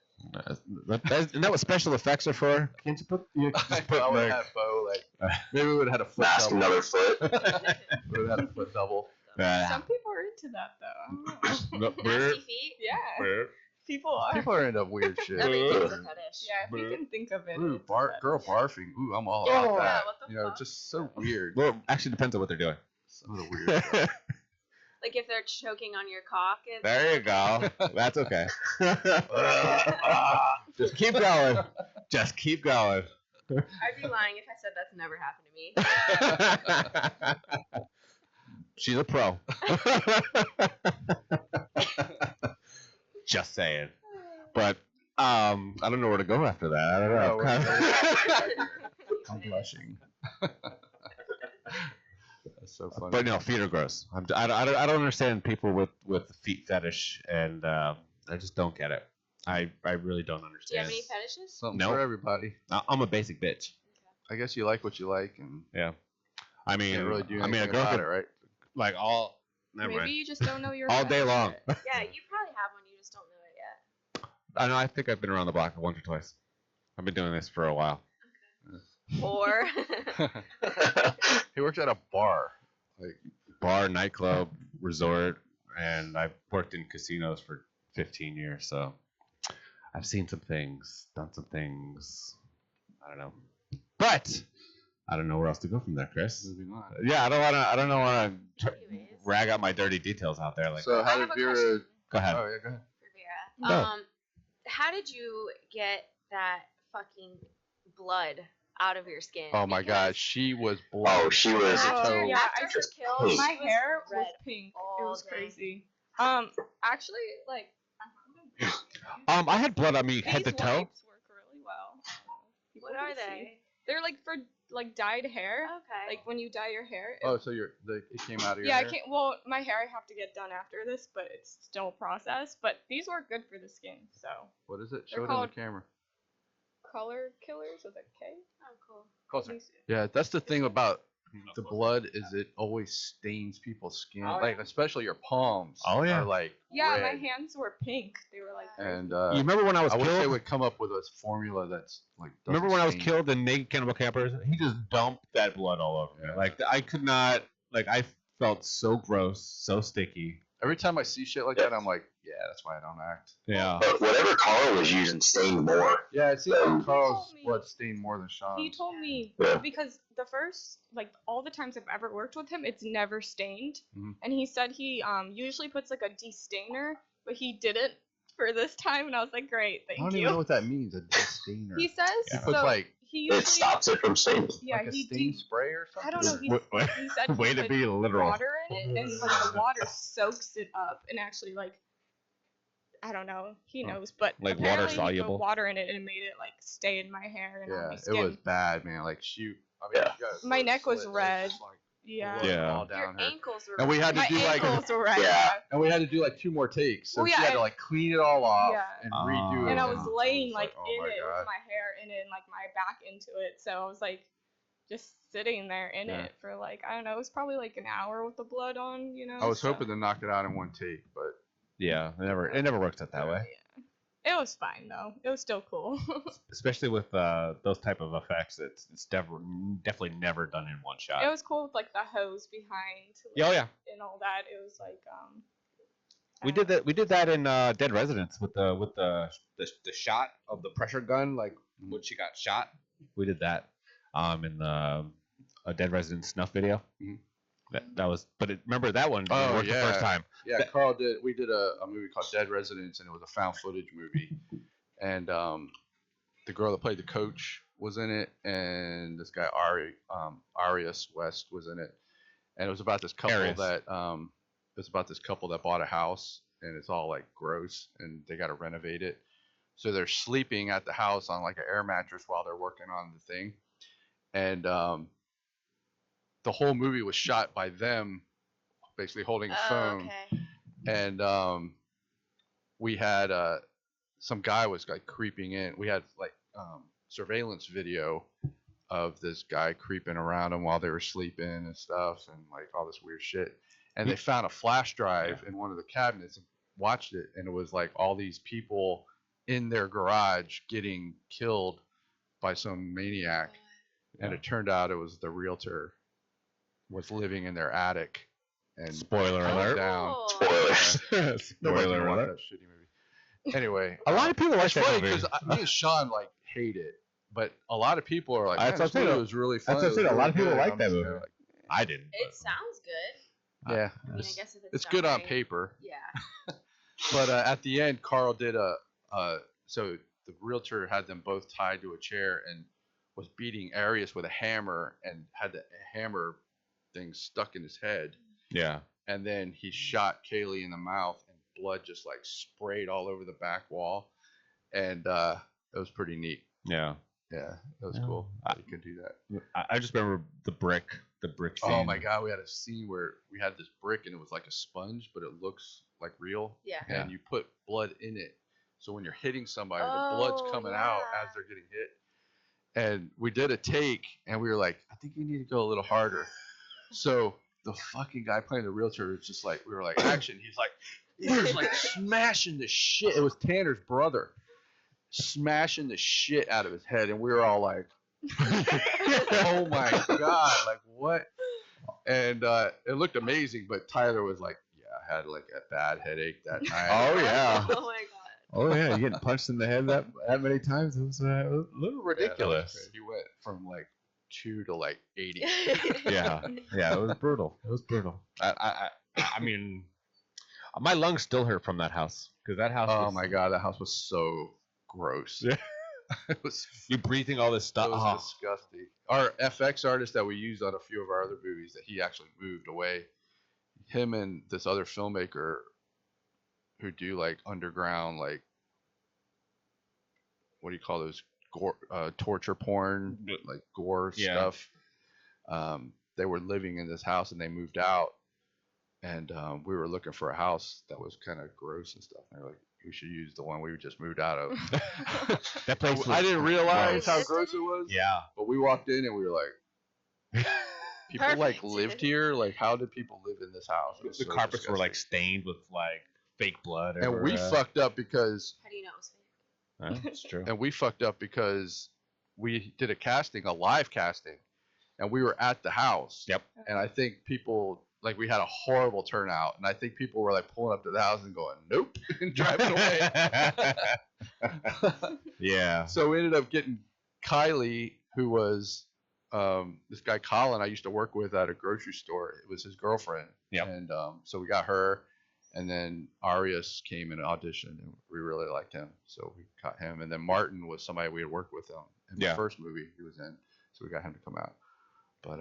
Isn't that what special effects are for? Can't you put? I would have had Bo maybe we would have had a foot Mask double. another foot. We would have had a foot double. Some people are into that though. Nasty feet. Yeah. People are. People are into weird shit. Everything's a fetish. Yeah, if you can think of it. Ooh, girl barfing. Ooh, I'm all Yeah, about that. yeah, what the You know, fuck? just so weird. Well, actually depends on what they're doing. Some of the weird stuff. Like if they're choking on your cock. It's There you go. That's okay. Just keep going. Just keep going. I'd be lying if I said that's never happened to me. She's a pro. Just saying. But I don't know where to go after that. I don't know. I'm blushing. That's so funny. But no, feet are gross. I don't understand people with feet fetish, and I just don't get it. I really don't Do you understand. have any fetishes? Something No. for everybody. I'm a basic bitch. I guess you like what you like, and Yeah. I mean, can't really do a anything girl about could, it, right? like all. Never Maybe mind. you just don't know your All day long. Yeah, you probably have one. You just don't know it yet. I know. I think I've been around the block once or twice. I've been doing this for a while. Or He works at a bar. Like, Bar, nightclub, resort, and I've worked in casinos for 15 years, so I've seen some things, done some things. I don't know, but I don't know where else to go from there, Chris. moving on. Yeah, I don't want to anyways. rag out my dirty details out there. Like, So I how have did a Vera? question go ahead. Oh yeah, go ahead. for Vera. No. How did you get that fucking blood out of your skin? Oh my Because God, she was blood. Oh, she was. After, Yeah, after I her just- kill, my she My was hair red was pink. It all was day. crazy. Actually, like. I had blood on me head to These toe. wipes work really well. People What can are see. they? They're like for like dyed hair. Okay. Like when you dye your hair. Oh, so it came out of your Yeah, hair? I can't. Well, my hair I have to get done after this, but it's still a process. But these work good for the skin. So What is it? They're Show it on called- the camera. color killers with a K. Oh, cool. Closer. Yeah, that's the thing about the blood is it always stains people's skin, Oh, like especially your palms. Oh, yeah. Are like Yeah, my red. hands were pink. They were like. And You remember when I was I wish they killed? would come up with a formula that's like. Remember doesn't when I was stain. killed in Naked Cannibal Campers? He just dumped that blood all over me. Yeah. Like I could not. Like I felt so gross, so sticky. Every time I see shit like that, I'm like, yeah, that's why I don't act. Yeah. But whatever Carl was using stained more. Yeah, it seems like Carl's told me- blood stained more than Sean's. He told me Yeah. because the first, like all the times I've ever worked with him, it's never stained. Mhm. And he said he usually puts like a destainer, but he didn't for this time, and I was like, great, I thank don't you. even know what that means, a destainer. He says He so. puts like He It usually, stops it from staining. yeah, like a he stain spray or something. I don't know. He said he Way to put be literal. water in it, and like the water soaks it up, and actually like. I don't know. He knows, but Like water apparently he put soluble? water in it and it made it like stay in my hair and on Yeah, my it skin. was bad, man. Like shoot. I mean, Yeah. you got a My neck was slit, red. just, like, Yeah. blood Yeah. all down Your her. ankles were. And we had to My do like ankles were red. Yeah. and we had to do like 2 more takes. So Well, she yeah, had to like clean it all off Yeah. and redo it. And I was and laying was like oh in my it God. with my hair in it and like my back into it. So I was like just sitting there in Yeah. it for like I don't know, it was probably like an hour with the blood on, you know. I was so- hoping to knock it out in 1 take, but Yeah. It never works out that way. Yeah. It was fine though. It was still cool. Especially with those type of effects. It's definitely never done in one shot. It was cool with like the hose behind. Yeah, oh, yeah. And all that. It was like We did that. We did that in Dead Residence with the shot of the pressure gun, like when she got shot. We did that in the a Dead Residence snuff video. Mhm. That was, but remember that one? Oh, worked the first yeah. time. yeah, Carl did. We did a movie called Dead Residence, and it was a found footage movie. And the girl that played the coach was in it, and this guy Arias West was in it. And it was about this couple Arias. that bought a house, and it's all like gross, and they got to renovate it. So they're sleeping at the house on like an air mattress while they're working on the thing, and the whole movie was shot by them basically holding a phone. Okay. And we had some guy was like creeping in. We had like surveillance video of this guy creeping around them while they were sleeping and stuff, and like all this weird shit. And they found a flash drive in one of the cabinets and watched it, and it was like all these people in their garage getting killed by some maniac. And it turned out it was the realtor was living in their attic, and spoiler alert. down. Spoilers. Spoiler Watch alert. that shitty movie. Anyway, A lot of people like it's that funny movie. because me and Sean like hate it, but a lot of people are like, man, That's what this I'm movie saying. was really fun. That's what I'm saying. A lot of people like that I'm movie. like, I didn't. It sounds good. yeah, I mean, I guess if it's done good on right. paper. Yeah. But at the end, Carl did so the realtor had them both tied to a chair and was beating Arias with a hammer and had the hammer thing stuck in his head. Yeah. And then he shot Kaylee in the mouth and blood just like sprayed all over the back wall. And it was pretty neat. Yeah. Yeah, that was cool. You could do that. I just remember the brick scene. Oh my God, we had a scene where we had this brick and it was like a sponge, but it looks like real. Yeah. And you put blood in it. So when you're hitting somebody, the blood's coming out as they're getting hit. And we did a take and we were like, I think you need to go a little harder. So the fucking guy playing the realtor was just like, we were like, action. He was like smashing the shit. It was Tanner's brother. Smashing the shit out of his head, and we were all like, "Oh my God, like what?" And it looked amazing, but Tyler was like, "Yeah, I had like a bad headache that night." Oh yeah. Oh my God. Oh yeah. You getting punched in the head that many times? It was a little ridiculous. Yeah, he went from like 2 to like 80. Yeah. Yeah. It was brutal. It was brutal. I mean, my lungs still hurt from that house because that house. Oh my God, that house was so gross. Yeah. It was. You breathing all this stuff. It was disgusting. Our FX artist that we used on a few of our other movies that he actually moved away. Him and this other filmmaker who do like underground, like what do you call those gore, torture porn, like gore stuff. They were living in this house and they moved out, and we were looking for a house that was kind of gross and stuff. And they're like, we should use the one we just moved out of. That place. I didn't realize how gross. gross it was. Yeah. But we walked in and we were like, people like Perfect. lived here. Like, how did people live in this house? It was The so carpets were like disgusting. stained with like fake blood. And we everywhere. fucked up because How do you know it was fake? That's true. we did a live casting, and we were at the house. Yep. And I think people, like, we had a horrible turnout, and I think people were like pulling up to the house and going, nope, and driving away. Yeah. So we ended up getting Kylie, who was this guy Colin I used to work with at a grocery store. It was his girlfriend. Yep. And so we got her, and then Arias came and auditioned, and we really liked him, so we got him. And then Martin was somebody we had worked with in the first movie he was in, so we got him to come out. But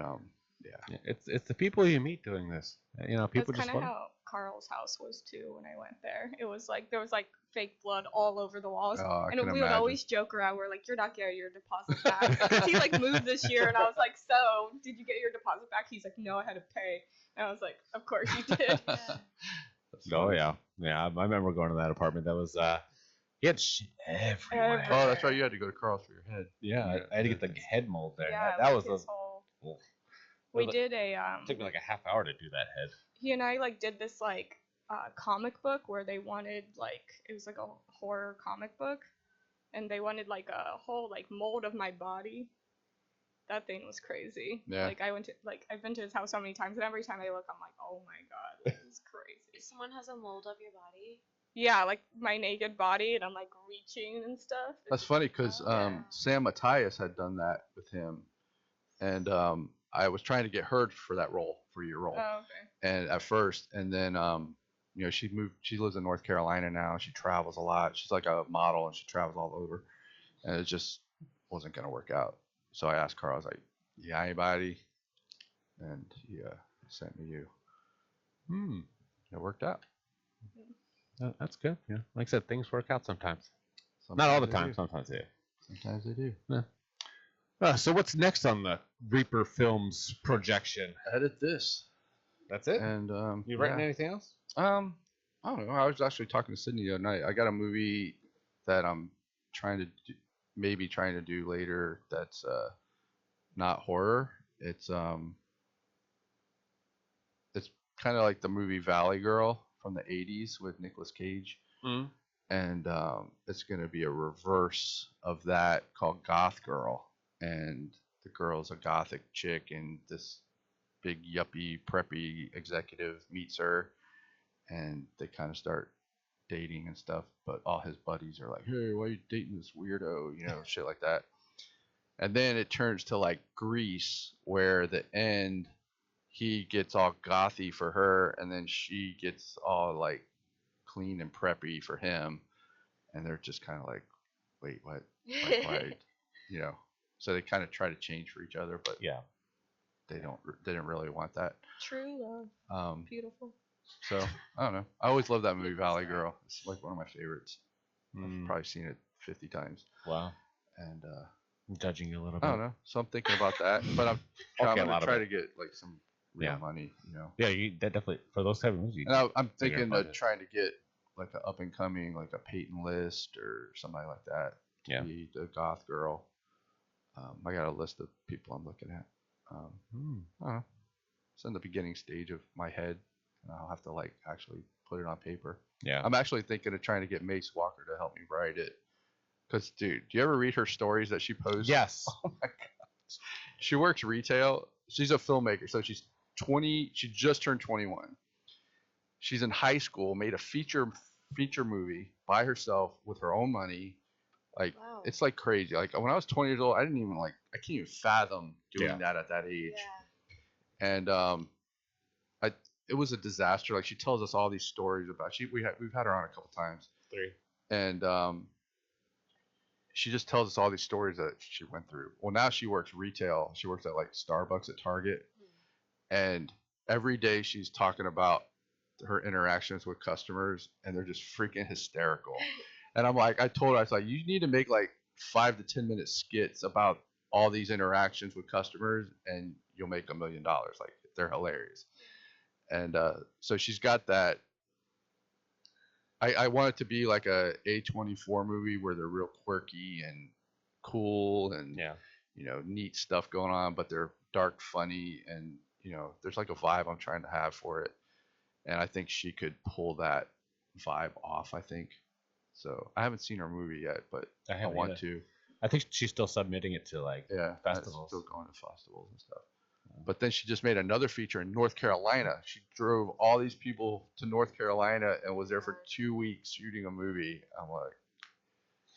yeah, it's the people you meet doing this. You know, people That's just kind of want. how Carl's house was too when I went there. It was like there was like fake blood all over the walls, I and can we would imagine. always joke around. We're like, "You're not getting your deposit back." 'Cause he like moved this year, and I was like, "So, did you get your deposit back?" He's like, "No, I had to pay." And I was like, "Of course you did." Oh yeah, yeah. I remember going to that apartment. That was he had shit everywhere. Oh, that's right. You had to go to Carl's for your head. Yeah, I had to get the head mold there. Yeah, that like was his whole- Ugh. We It did a took me like a half hour to do that head. he and I like did this like comic book where they wanted like it was like a horror comic book, and they wanted like a whole like mold of my body. That thing was crazy. Yeah. Like I've been to his house so many times, and every time I look, I'm like, oh my god, this is crazy. Someone has a mold of your body. Yeah, like my naked body, and I'm like reaching and stuff. That's funny because Sam Matthias had done that with him, and I was trying to get her for that role, for your role. Oh, okay. And at first, and then you know, she lives in North Carolina now. She travels a lot. She's like a model, and she travels all over, and it just wasn't gonna work out. So I asked Carl, I was like, "Yeah, anybody?" And he sent me you. It worked out. That's good. Yeah, like I said, things work out sometimes. Sometimes Not all the they time. do. Sometimes they do. Sometimes they do. So what's next on the Reaper Films projection? Edit this. That's it. And You writing yeah. anything else? I don't know. I was actually talking to Sydney the other night. I got a movie that I'm trying to do later. That's not horror. It's kind of like the movie Valley Girl from the '80s with Nicolas Cage, and it's gonna be a reverse of that called Goth Girl, and the girl's a gothic chick, and this big yuppie preppy executive meets her, and they kind of start dating and stuff. But all his buddies are like, "Hey, why are you dating this weirdo?" You know, shit like that. And then it turns to like Grease, where the end he gets all gothy for her, and then she gets all like clean and preppy for him, and they're just kind of like, wait, what? Like, why? You know, so they kind of try to change for each other, but yeah, they didn't really want that. True love. Beautiful. So I don't know. I always love that movie, Valley Girl. It's like one of my favorites. I've probably seen it 50 times. Wow. And I'm judging you a little bit. I don't know. So I'm thinking about that, but I'm gonna try to get like some real money. You know. Yeah, that definitely for those type of movies. And I'm thinking of trying to get like an up and coming, like a Peyton List or somebody like that. To be the Goth Girl. I got a list of people I'm looking at. I don't know. It's in the beginning stage of my head, and I'll have to like actually put it on paper. Yeah. I'm actually thinking of trying to get Mace Walker to help me write it. Cause dude, do you ever read her stories that she posts? Yes. Oh my god. She works retail. She's a filmmaker, so she's 20. She just turned 21. She's in high school, made a feature movie by herself with her own money. Like it's like crazy. Like when I was 20 years old, I can't even fathom doing that at that age. Yeah. And it was a disaster. Like she tells us all these stories about. We've had her on a couple times. 3. And she just tells us all these stories that she went through. Well, now she works retail. She works at like Starbucks at Target, and every day she's talking about her interactions with customers, and they're just freaking hysterical. And I'm like, I told her, I was like, you need to make like 5 to 10 minute skits about all these interactions with customers, and you'll make $1 million. Like they're hilarious. And so she's got that. I want it to be like a A24 movie where they're real quirky and cool and you know, neat stuff going on, but they're dark, funny, and you know, there's like a vibe I'm trying to have for it. And I think she could pull that vibe off, I think. So I haven't seen her movie yet, but I want to. I think she's still submitting it to like festivals. Still going to festivals and stuff. But then she just made another feature in North Carolina. She drove all these people to North Carolina and was there for 2 weeks shooting a movie. I'm like,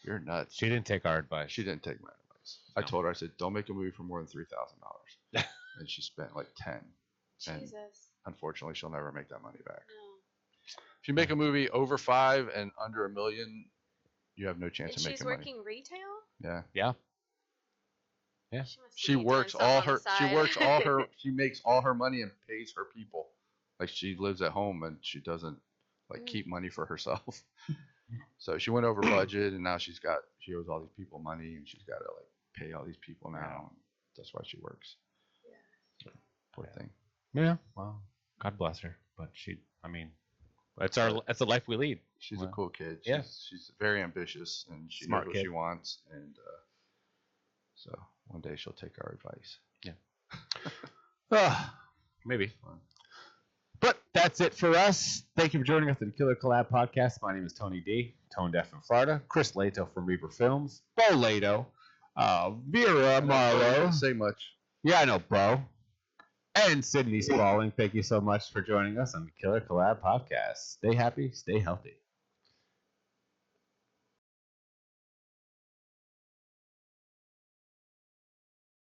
you're nuts. She didn't take our advice. She didn't take my advice. No. I told her, I said, don't make a movie for more than $3,000. And she spent like 10. And Jesus. Unfortunately, she'll never make that money back. No. If you make a movie over 5 and under $1 million, you have no chance of making money. She's working retail? Yeah. Yeah. Yeah. She makes all her money and pays her people. Like she lives at home and she doesn't like keep money for herself. So she went over budget and now she owes all these people money and she's got to like pay all these people now. Yeah. That's why she works. Yeah. So, poor thing. Yeah. Well, God bless her. But it's the life we lead. She's a cool kid. She's very ambitious and she knows what she wants and so one day she'll take our advice. Yeah. Maybe. But that's it for us. Thank you for joining us at the Killer Collab podcast. My name is Tony D, Tone Deaf in Florida. Chris Lato from Reaper Films. Bo Lato. Vera Marlowe. Don't say much. Yeah, I know, Bo. And Sydney Spaulding. Thank you so much for joining us on the Killer Collab podcast. Stay happy, stay healthy.